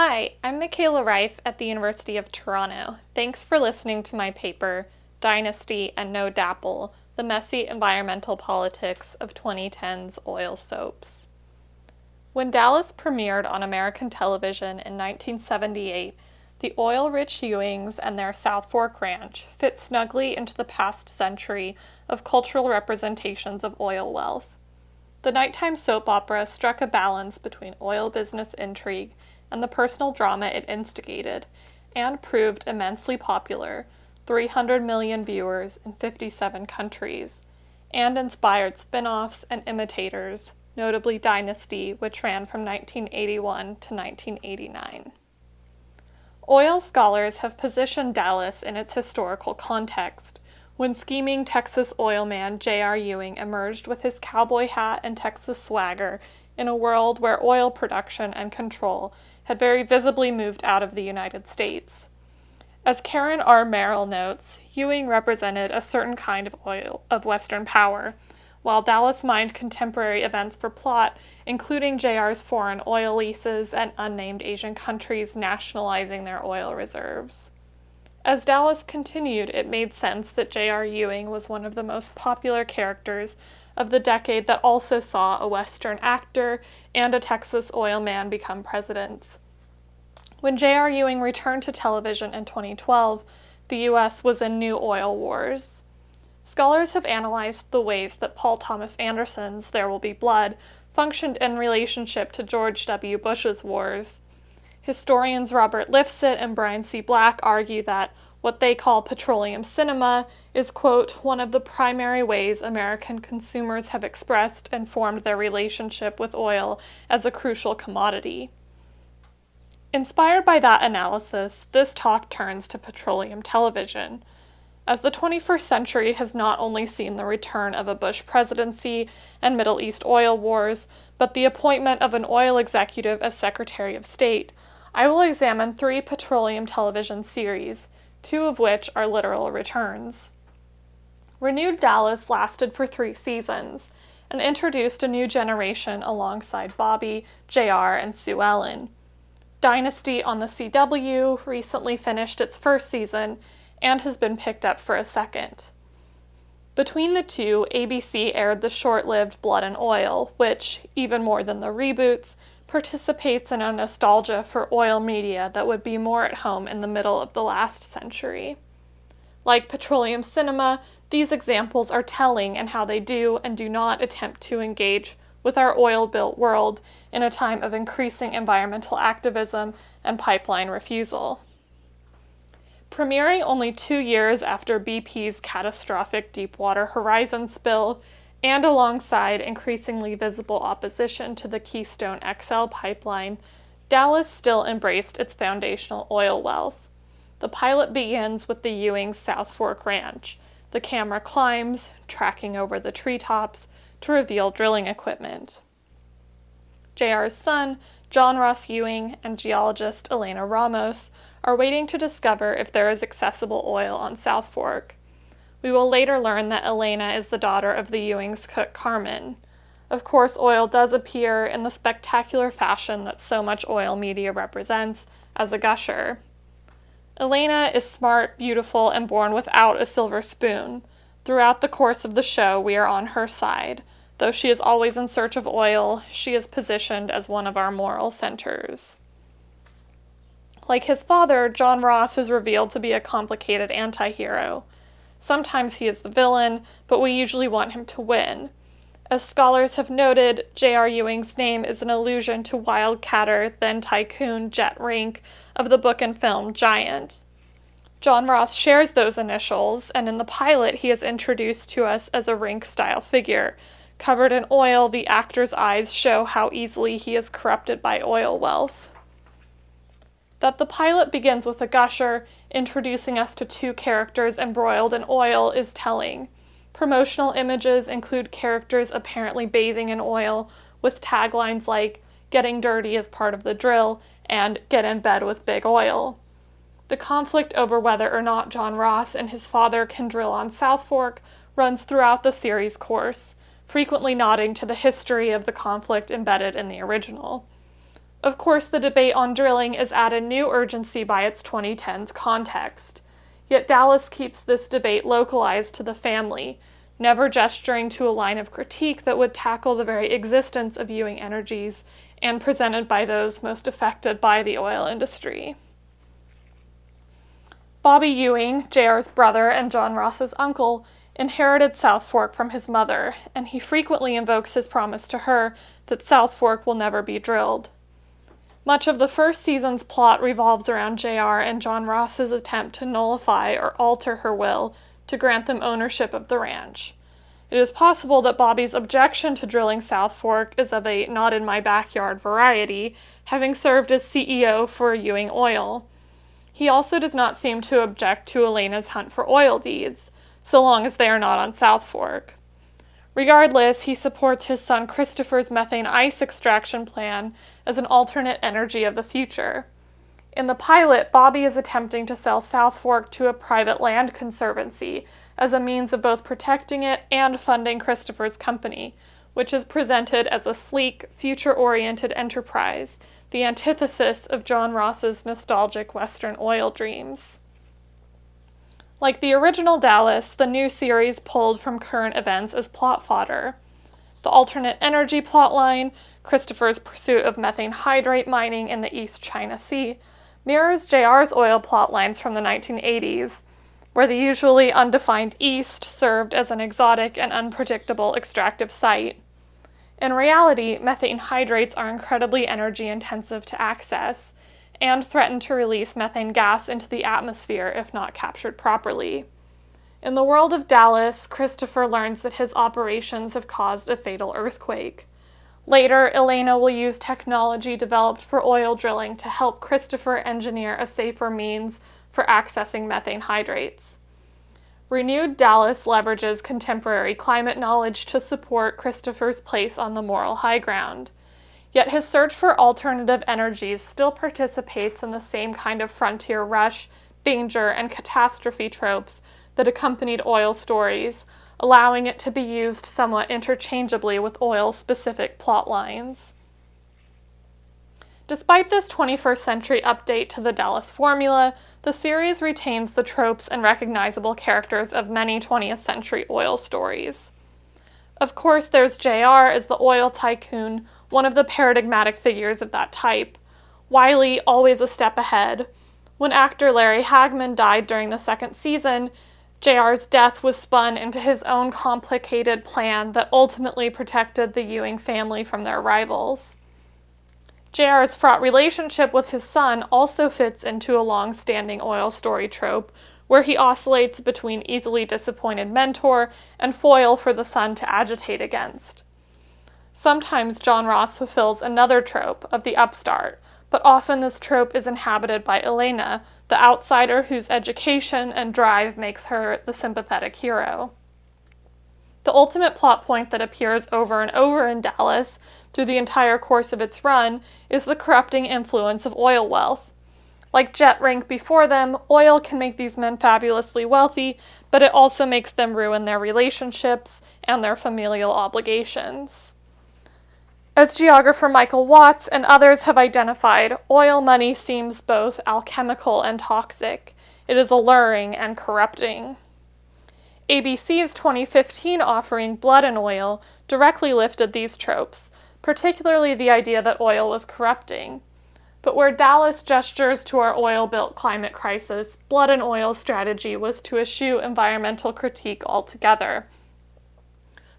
Hi, I'm Michaela Rife at the University of Toronto. Thanks for listening to my paper, Dynasty and No Dapple, the Messy Environmental Politics of 2010's Oil Soaps. When Dallas premiered on American television in 1978, the oil-rich Ewings and their South Fork Ranch fit snugly into the past century of cultural representations of oil wealth. The nighttime soap opera struck a balance between oil business intrigue and the personal drama it instigated, and proved immensely popular, 300 million viewers in 57 countries, and inspired spin-offs and imitators, notably Dynasty, which ran from 1981 to 1989. Oil scholars have positioned Dallas in its historical context, when scheming Texas oil man J.R. Ewing emerged with his cowboy hat and Texas swagger in a world where oil production and control had very visibly moved out of the United States. As Karen R. Merrill notes, Ewing represented a certain kind of Western power, while Dallas mined contemporary events for plot, including J.R.'s foreign oil leases and unnamed Asian countries nationalizing their oil reserves. As Dallas continued, it made sense that J.R. Ewing was one of the most popular characters of the decade that also saw a Western actor and a Texas oil man become presidents. When J.R. Ewing returned to television in 2012, the U.S. was in new oil wars. Scholars have analyzed the ways that Paul Thomas Anderson's There Will Be Blood functioned in relationship to George W. Bush's wars. Historians Robert Lifset and Brian C. Black argue that what they call petroleum cinema is, quote, one of the primary ways American consumers have expressed and formed their relationship with oil as a crucial commodity. Inspired by that analysis, this talk turns to petroleum television. As the 21st century has not only seen the return of a Bush presidency and Middle East oil wars, but the appointment of an oil executive as Secretary of State, I will examine 3 petroleum television series, 2 of which are literal returns. Renewed Dallas lasted for 3 seasons and introduced a new generation alongside Bobby, JR, and Sue Ellen. Dynasty on the CW recently finished its first season and has been picked up for a second. Between the two, ABC aired the short-lived Blood and Oil, which, even more than the reboots, participates in a nostalgia for oil media that would be more at home in the middle of the last century. Like petroleum cinema, these examples are telling in how they do and do not attempt to engage with our oil-built world in a time of increasing environmental activism and pipeline refusal. Premiering only 2 years after BP's catastrophic Deepwater Horizon spill, and alongside increasingly visible opposition to the Keystone XL pipeline, Dallas still embraced its foundational oil wealth. The pilot begins with the Ewing's South Fork Ranch. The camera climbs, tracking over the treetops, to reveal drilling equipment. JR's son, John Ross Ewing, and geologist Elena Ramos are waiting to discover if there is accessible oil on South Fork. We will later learn that Elena is the daughter of the Ewing's cook Carmen. Of course, oil does appear in the spectacular fashion that so much oil media represents, as a gusher. Elena is smart, beautiful, and born without a silver spoon. Throughout the course of the show, we are on her side. Though she is always in search of oil, she is positioned as one of our moral centers. Like his father, John Ross is revealed to be a complicated anti-hero. Sometimes he is the villain, but we usually want him to win. As scholars have noted, J.R. Ewing's name is an allusion to wildcatter, then tycoon Jet Rink of the book and film Giant. John Ross shares those initials, and in the pilot he is introduced to us as a Rink-style figure. Covered in oil, the actor's eyes show how easily he is corrupted by oil wealth. That the pilot begins with a gusher, introducing us to 2 characters embroiled in oil, is telling. Promotional images include characters apparently bathing in oil, with taglines like, "Getting dirty is part of the drill," and "Get in bed with Big Oil." The conflict over whether or not John Ross and his father can drill on South Fork runs throughout the series' course, frequently nodding to the history of the conflict embedded in the original. Of course, the debate on drilling is added new urgency by its 2010s context. Yet Dallas keeps this debate localized to the family, never gesturing to a line of critique that would tackle the very existence of Ewing energies and presented by those most affected by the oil industry. Bobby Ewing, JR's brother and John Ross's uncle, inherited South Fork from his mother, and he frequently invokes his promise to her that South Fork will never be drilled. Much of the first season's plot revolves around JR and John Ross's attempt to nullify or alter her will to grant them ownership of the ranch. It is possible that Bobby's objection to drilling South Fork is of a not-in-my-backyard variety, having served as CEO for Ewing Oil. He also does not seem to object to Elena's hunt for oil deeds, so long as they are not on South Fork. Regardless, he supports his son Christopher's methane ice extraction plan as an alternate energy of the future. In the pilot, Bobby is attempting to sell South Fork to a private land conservancy as a means of both protecting it and funding Christopher's company, which is presented as a sleek, future-oriented enterprise, the antithesis of John Ross's nostalgic Western oil dreams. Like the original Dallas, the new series pulled from current events as plot fodder. The alternate energy plotline, Christopher's pursuit of methane hydrate mining in the East China Sea, mirrors JR's oil plotlines from the 1980s, where the usually undefined East served as an exotic and unpredictable extractive site. In reality, methane hydrates are incredibly energy-intensive to access, and threaten to release methane gas into the atmosphere if not captured properly. In the world of Dallas, Christopher learns that his operations have caused a fatal earthquake. Later, Elena will use technology developed for oil drilling to help Christopher engineer a safer means for accessing methane hydrates. Renewed Dallas leverages contemporary climate knowledge to support Christopher's place on the moral high ground. Yet his search for alternative energies still participates in the same kind of frontier rush, danger, and catastrophe tropes that accompanied oil stories, allowing it to be used somewhat interchangeably with oil-specific plot lines. Despite this 21st century update to the Dallas formula, the series retains the tropes and recognizable characters of many 20th century oil stories. Of course, there's JR as the oil tycoon, one of the paradigmatic figures of that type. Wily, always a step ahead. When actor Larry Hagman died during the second season, JR's death was spun into his own complicated plan that ultimately protected the Ewing family from their rivals. JR's fraught relationship with his son also fits into a long-standing oil story trope, where he oscillates between easily disappointed mentor and foil for the son to agitate against. Sometimes John Ross fulfills another trope of the upstart, but often this trope is inhabited by Elena, the outsider whose education and drive makes her the sympathetic hero. The ultimate plot point that appears over and over in Dallas through the entire course of its run is the corrupting influence of oil wealth. Like Jet rank before them, oil can make these men fabulously wealthy, but it also makes them ruin their relationships and their familial obligations. As geographer Michael Watts and others have identified, oil money seems both alchemical and toxic. It is alluring and corrupting. ABC's 2015 offering Blood and Oil directly lifted these tropes, particularly the idea that oil was corrupting. But where Dallas gestures to our oil-built climate crisis, Blood and Oil's strategy was to eschew environmental critique altogether.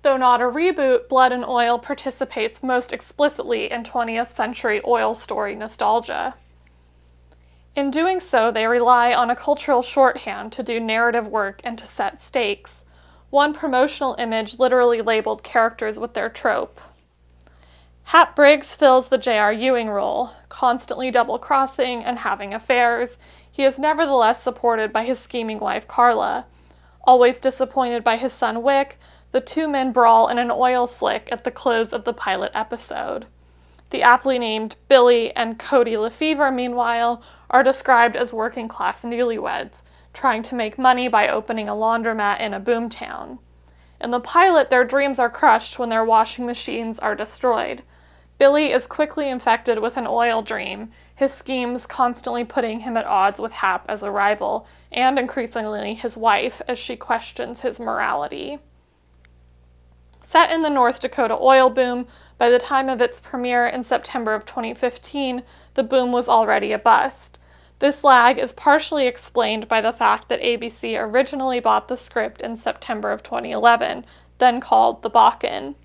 Though not a reboot, Blood and Oil participates most explicitly in 20th century oil story nostalgia. In doing so, they rely on a cultural shorthand to do narrative work and to set stakes. One promotional image literally labeled characters with their trope. Hap Briggs fills the J.R. Ewing role, constantly double-crossing and having affairs. He is nevertheless supported by his scheming wife Carla. Always disappointed by his son Wick, the two men brawl in an oil slick at the close of the pilot episode. The aptly named Billy and Cody Lefevre, meanwhile, are described as working-class newlyweds, trying to make money by opening a laundromat in a boomtown. In the pilot, their dreams are crushed when their washing machines are destroyed. Billy is quickly infected with an oil dream, his schemes constantly putting him at odds with Hap as a rival, and increasingly his wife as she questions his morality. Set in the North Dakota oil boom, by the time of its premiere in September of 2015, the boom was already a bust. This lag is partially explained by the fact that ABC originally bought the script in September of 2011, then called The Bakken.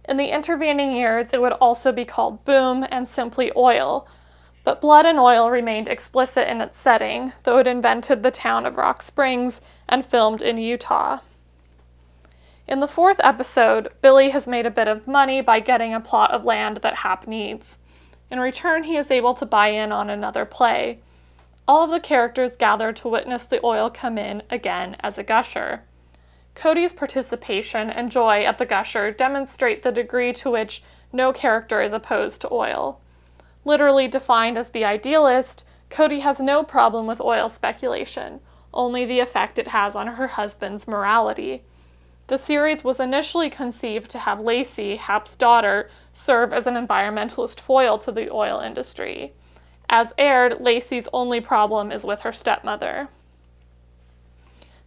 In the intervening years, it would also be called Boom and simply Oil, but Blood and Oil remained explicit in its setting, though it invented the town of Rock Springs and filmed in Utah. In the fourth episode, Billy has made a bit of money by getting a plot of land that Hap needs. In return, he is able to buy in on another play. All of the characters gather to witness the oil come in again as a gusher. Cody's participation and joy at the gusher demonstrate the degree to which no character is opposed to oil. Literally defined as the idealist, Cody has no problem with oil speculation, only the effect it has on her husband's morality. The series was initially conceived to have Lacey, Hap's daughter, serve as an environmentalist foil to the oil industry. As aired, Lacey's only problem is with her stepmother.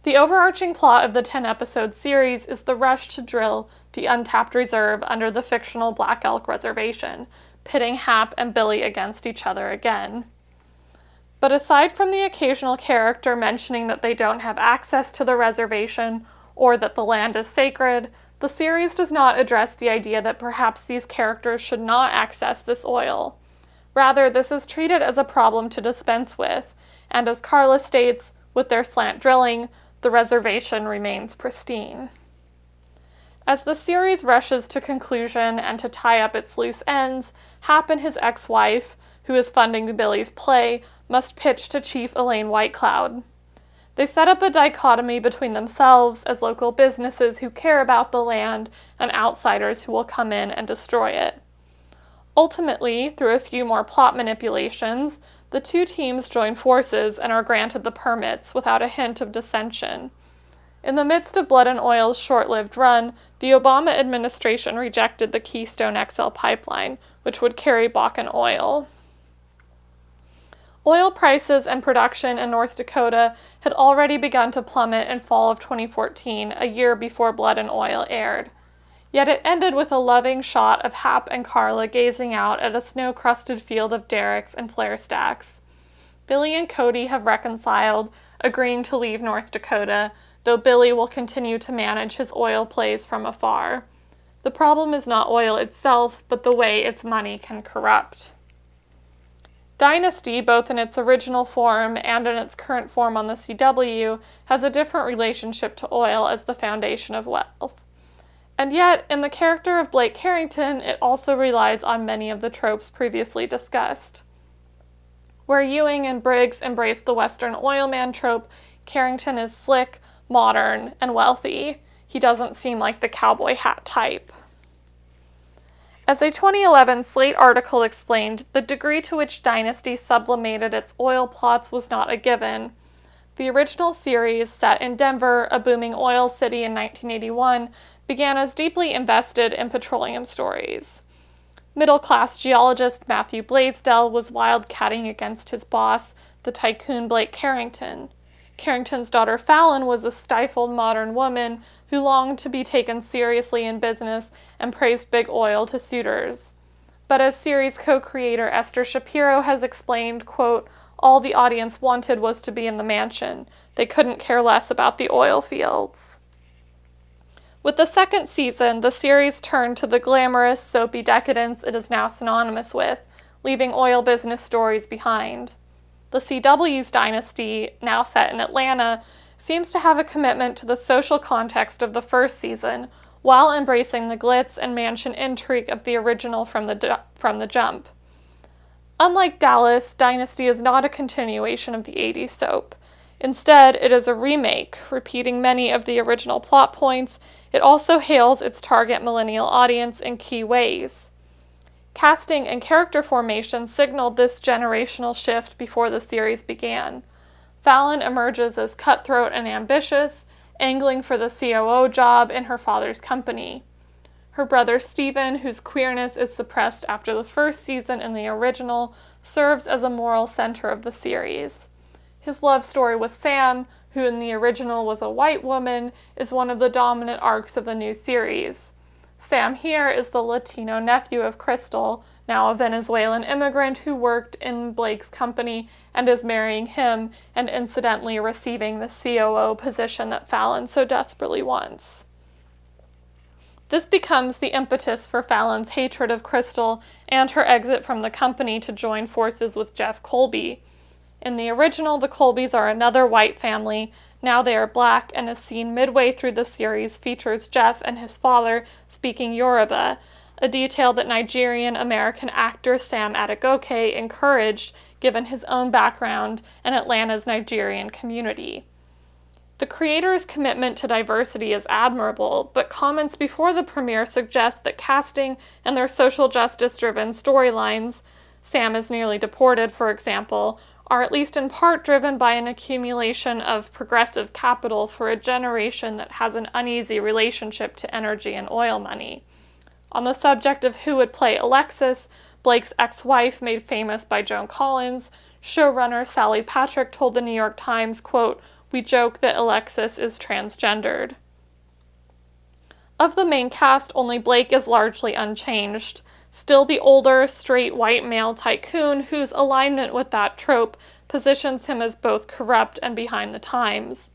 The overarching plot of the 10-episode series is the rush to drill the untapped reserve under the fictional Black Elk Reservation, pitting Hap and Billy against each other again. But aside from the occasional character mentioning that they don't have access to the reservation or that the land is sacred, the series does not address the idea that perhaps these characters should not access this oil. Rather, this is treated as a problem to dispense with, and as Carla states, with their slant drilling, the reservation remains pristine. As the series rushes to conclusion and to tie up its loose ends, Hap and his ex-wife, who is funding Billy's play, must pitch to Chief Elaine Whitecloud. They set up a dichotomy between themselves as local businesses who care about the land and outsiders who will come in and destroy it. Ultimately, through a few more plot manipulations, the two teams join forces and are granted the permits without a hint of dissension. In the midst of Blood and Oil's short-lived run, the Obama administration rejected the Keystone XL pipeline, which would carry Bakken oil. Oil prices and production in North Dakota had already begun to plummet in fall of 2014, a year before Blood and Oil aired. Yet it ended with a loving shot of Hap and Carla gazing out at a snow-crusted field of derricks and flare stacks. Billy and Cody have reconciled, agreeing to leave North Dakota, though Billy will continue to manage his oil plays from afar. The problem is not oil itself, but the way its money can corrupt. Dynasty, both in its original form and in its current form on the CW, has a different relationship to oil as the foundation of wealth. And yet, in the character of Blake Carrington, it also relies on many of the tropes previously discussed. Where Ewing and Briggs embrace the Western oil man trope, Carrington is slick, modern, and wealthy. He doesn't seem like the cowboy hat type. As a 2011 Slate article explained, the degree to which Dynasty sublimated its oil plots was not a given. The original series, set in Denver, a booming oil city in 1981, began as deeply invested in petroleum stories. Middle-class geologist Matthew Blaisdell was wildcatting against his boss, the tycoon Blake Carrington. Carrington's daughter Fallon was a stifled modern woman who longed to be taken seriously in business and praised big oil to suitors. But as series co-creator Esther Shapiro has explained, quote, all the audience wanted was to be in the mansion. They couldn't care less about the oil fields. With the second season, the series turned to the glamorous, soapy decadence it is now synonymous with, leaving oil business stories behind. The CW's Dynasty, now set in Atlanta, seems to have a commitment to the social context of the first season, while embracing the glitz and mansion intrigue of the original from the jump. Unlike Dallas, Dynasty is not a continuation of the 80s soap. Instead, it is a remake, repeating many of the original plot points. It also hails its target millennial audience in key ways. Casting and character formation signaled this generational shift before the series began. Fallon emerges as cutthroat and ambitious, angling for the COO job in her father's company. Her brother Stephen, whose queerness is suppressed after the first season in the original, serves as a moral center of the series. His love story with Sam, who in the original was a white woman, is one of the dominant arcs of the new series. Sam here is the Latino nephew of Crystal, now a Venezuelan immigrant who worked in Blake's company and is marrying him and incidentally receiving the COO position that Fallon so desperately wants. This becomes the impetus for Fallon's hatred of Crystal and her exit from the company to join forces with Jeff Colby. In the original, the Colbys are another white family. Now they are black, and a scene midway through the series features Jeff and his father speaking Yoruba, a detail that Nigerian-American actor Sam Adegoke encouraged given his own background and Atlanta's Nigerian community. The creator's commitment to diversity is admirable, but comments before the premiere suggest that casting and their social justice-driven storylines, Sam is nearly deported, for example, are at least in part driven by an accumulation of progressive capital for a generation that has an uneasy relationship to energy and oil money. On the subject of who would play Alexis, Blake's ex-wife made famous by Joan Collins, showrunner Sally Patrick told the New York Times, quote, "We joke that Alexis is transgendered." Of the main cast, only Blake is largely unchanged, still the older, straight white male tycoon whose alignment with that trope positions him as both corrupt and behind the times.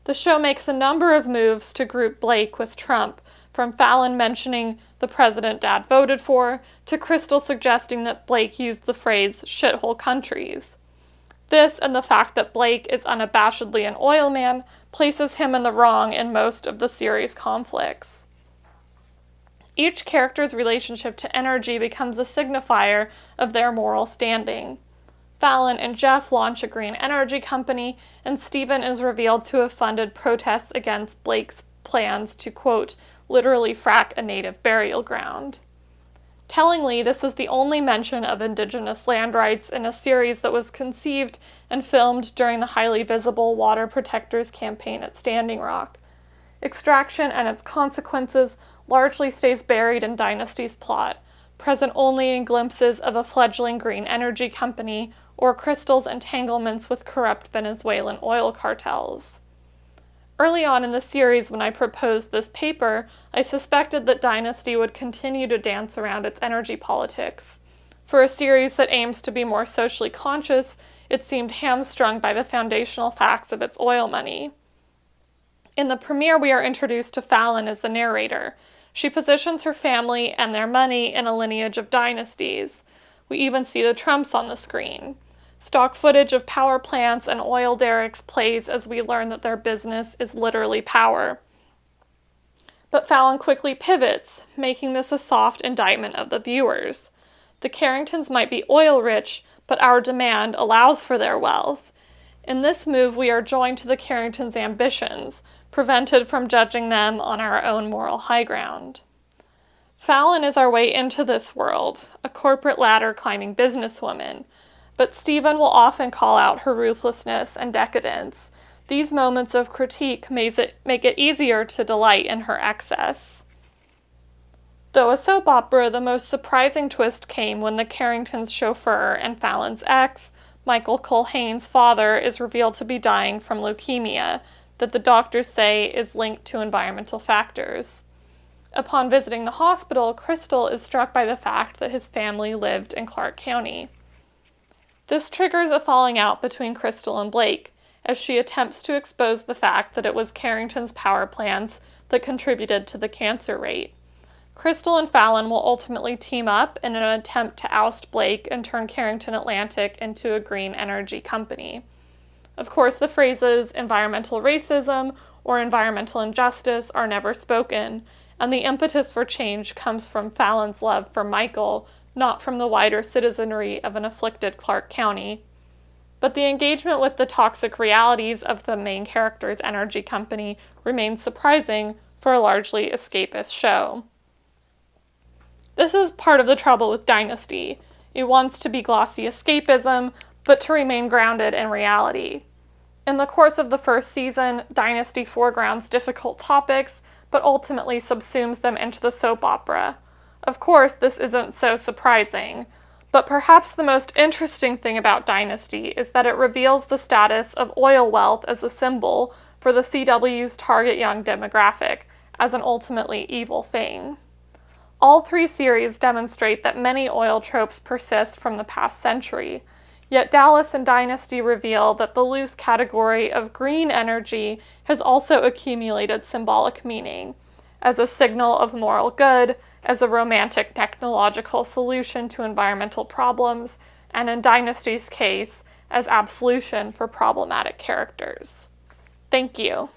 The show makes a number of moves to group Blake with Trump, from Fallon mentioning the president Dad voted for, to Crystal suggesting that Blake used the phrase shithole countries. This, and the fact that Blake is unabashedly an oil man, places him in the wrong in most of the series' conflicts. Each character's relationship to energy becomes a signifier of their moral standing. Fallon and Jeff launch a green energy company, and Stephen is revealed to have funded protests against Blake's plans to, quote, literally frack a native burial ground. Tellingly, this is the only mention of indigenous land rights in a series that was conceived and filmed during the highly visible Water Protectors campaign at Standing Rock. Extraction and its consequences largely stays buried in Dynasty's plot, present only in glimpses of a fledgling green energy company or Crystal's entanglements with corrupt Venezuelan oil cartels. Early on in the series, when I proposed this paper, I suspected that Dynasty would continue to dance around its energy politics. For a series that aims to be more socially conscious, it seemed hamstrung by the foundational facts of its oil money. In the premiere, we are introduced to Fallon as the narrator. She positions her family and their money in a lineage of dynasties. We even see the Trumps on the screen. Stock footage of power plants and oil derricks plays as we learn that their business is literally power. But Fallon quickly pivots, making this a soft indictment of the viewers. The Carringtons might be oil-rich, but our demand allows for their wealth. In this move, we are joined to the Carringtons' ambitions, prevented from judging them on our own moral high ground. Fallon is our way into this world, a corporate ladder-climbing businesswoman, but Stephen will often call out her ruthlessness and decadence. These moments of critique make it easier to delight in her excess. Though a soap opera, the most surprising twist came when the Carringtons' chauffeur and Fallon's ex, Michael Culhane's father, is revealed to be dying from leukemia, that the doctors say is linked to environmental factors. Upon visiting the hospital, Crystal is struck by the fact that his family lived in Clark County. This triggers a falling out between Crystal and Blake, as she attempts to expose the fact that it was Carrington's power plants that contributed to the cancer rate. Crystal and Fallon will ultimately team up in an attempt to oust Blake and turn Carrington Atlantic into a green energy company. Of course, the phrases environmental racism or environmental injustice are never spoken, and the impetus for change comes from Fallon's love for Michael, not from the wider citizenry of an afflicted Clark County. But the engagement with the toxic realities of the main character's energy company remains surprising for a largely escapist show. This is part of the trouble with Dynasty. It wants to be glossy escapism, but to remain grounded in reality. In the course of the first season, Dynasty foregrounds difficult topics, but ultimately subsumes them into the soap opera. Of course, this isn't so surprising, but perhaps the most interesting thing about Dynasty is that it reveals the status of oil wealth as a symbol for the CW's target young demographic, as an ultimately evil thing. All three series demonstrate that many oil tropes persist from the past century, yet Dallas and Dynasty reveal that the loose category of green energy has also accumulated symbolic meaning, as a signal of moral good, as a romantic technological solution to environmental problems, and in Dynasty's case, as absolution for problematic characters. Thank you.